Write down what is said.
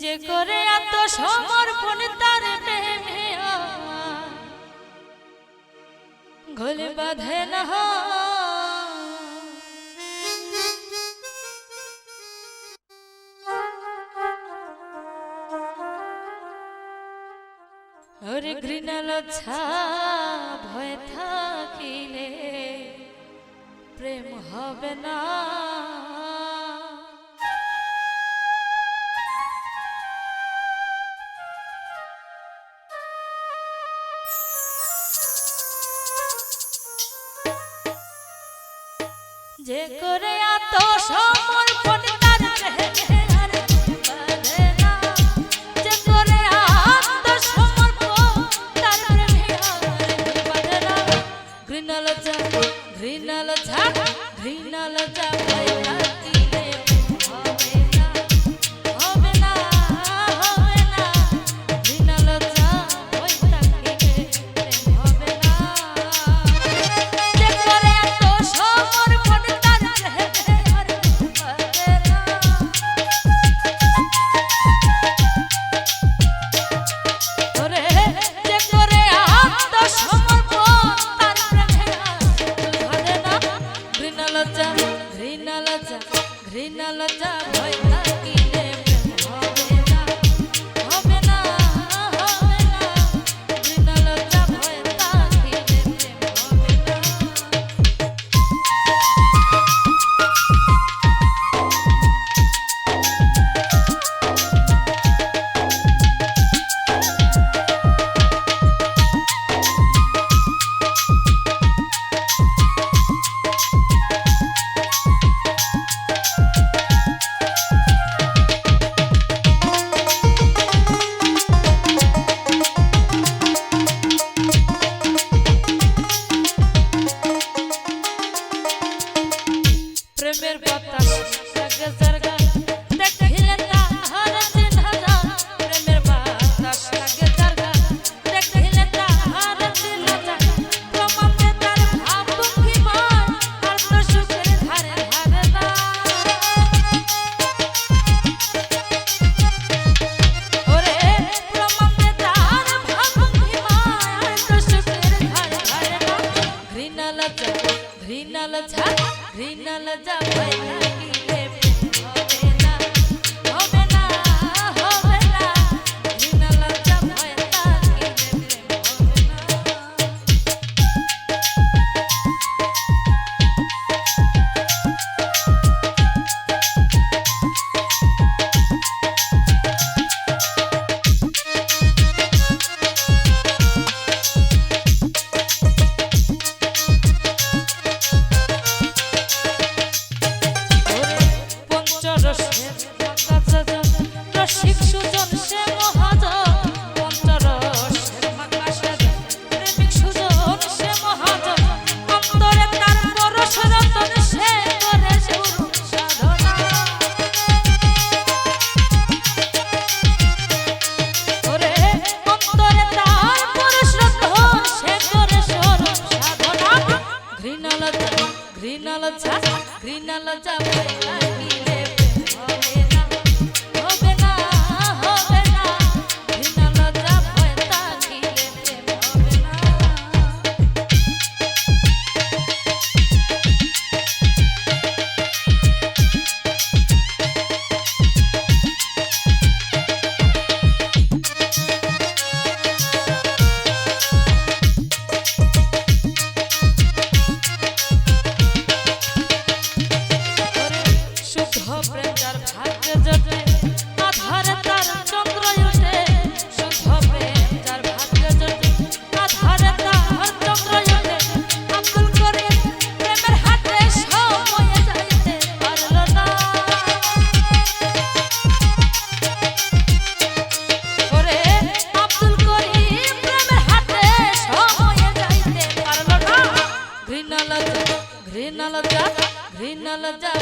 যে করে আত্মসমর্পণ তার প্রেমে গলে বাঁধে না ওরে ঘৃণা লজ্জা ভয় থাকিলে প্রেম হবে না যে করে আত্মসমর্পণ তার প্রেমে বাঁধে না যে করে আত্মসমর্পণ তার প্রেমে বাঁধে না ঘৃণা লজ্জা ভয় থাকিলে হবে না ঘৃণা লজ্জা ভয় থাকিলে প্রেম হবে না যে করে আত্মসমর্পণ তার প্রেমে বাঁধে না ওরে যে করে আত্মসমর্পণ তার প্রেমে বাঁধে না ঘৃণা লজ্জা ভয় থাকিলে প্রেম হবে না ঘৃণা লজ্জা ভয় থাকিলে প্রেম হবে না প্রেমের বাতাস লাগে জারগা দেখিলে তাহার চিন্তা যায় প্রেমের বাতাস লাগে জারগা দেখিলে তাহার চিন্তা যায় প্রমাণ দে তার ভাব ভঙ্গিমায় আর তো সুখের ধারে ধারে না ওরে প্রমাণ দে তার ভাব ভঙ্গিমায় আর তো সুখের ধারে ধারে না ঘৃণা লজ্জা ভয় থাকিলে প্রেম হবে না ঘৃণা লজ্জা ভয় থাকিলে প্রেম রসিক সুজন সে মহাজন পঞ্চরসের মাকাশের প্রেমিক সুজন সে মহাজন অন্তরে তার পরশ রতন সে করে সুর সাধনা ওরে অন্তরে তার পরশ রতন সে করে সুর সাধনা ঘৃণা লজ্জা ভয় থাকিলে হবে না ঘৃণা লজ্জা ভয় থাকিলে প্রেম হবে না শুদ্ধ প্রেম যার ভাগ্যে জোটে আধারে তার চন্দ্র ওঠে শুদ্ধ প্রেম যার ভাগ্যে জোটে আধারে তার চন্দ্র ওঠে আকুল করে প্রেমের হাতে সময়ে যাইতে পারল না ওরে আব্দুল করিম প্রেমের হাতে সময়ে যাইতে পারল না ঘৃণা লজ্জা